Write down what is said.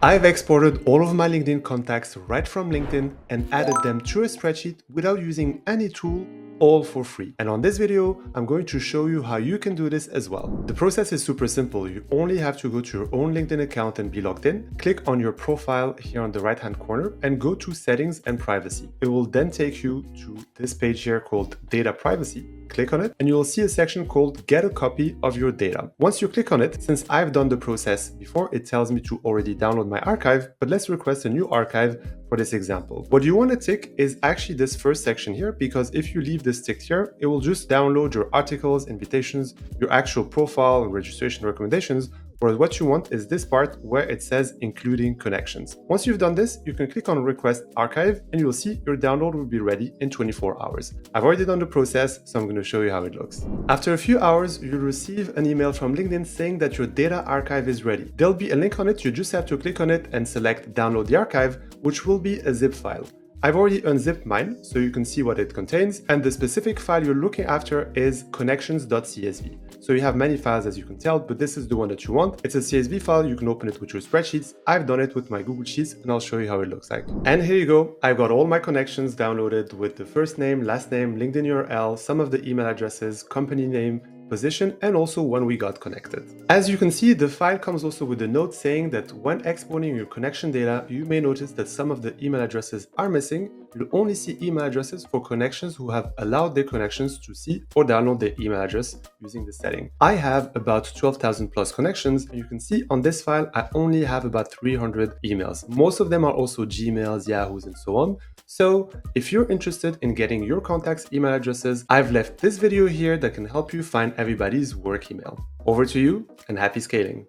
I've exported all of my LinkedIn contacts right from LinkedIn and added them to a spreadsheet without using any tool, all for free. And on this video, I'm going to show you how you can do this as well. The process is super simple. You only have to go to your own LinkedIn account and be logged in. Click on your profile here on the right-hand corner and go to Settings and Privacy. It will then take you to this page here called Data Privacy. Click on it and you will see a section called Get a Copy of Your Data. Once you click on it, since I've done the process before, it tells me to already download my archive, but let's request a new archive for this example. What you want to tick is actually this first section here, because if you leave this ticked here, it will just download your articles, invitations, your actual profile, registration recommendations. Whereas what you want is this part where it says including connections. Once you've done this, you can click on Request Archive and you'll see your download will be ready in 24 hours. I've already done the process, so I'm going to show you how it looks. After a few hours, you'll receive an email from LinkedIn saying that your data archive is ready. There'll be a link on it. You just have to click on it and select Download the archive, which will be a zip file. I've already unzipped mine, so you can see what it contains, and the specific file you're looking after is Connections.csv. So you have many files as you can tell, but this is the one that you want. It's a CSV file, you can open it with your spreadsheets. I've done it with my Google Sheets, and I'll show you how it looks like. And here you go, I've got all my connections downloaded with the first name, last name, LinkedIn URL, some of the email addresses, company name, position, and also when we got connected. As you can see, the file comes also with a note saying that when exporting your connection data, you may notice that some of the email addresses are missing. You'll only see email addresses for connections who have allowed their connections to see or download their email address using this setting. I have about 12,000 plus connections, and you can see on this file, I only have about 300 emails. Most of them are also Gmails, Yahoos, and so on. So if you're interested in getting your contacts' email addresses, I've left this video here that can help you find everybody's work email. Over to you and happy scaling.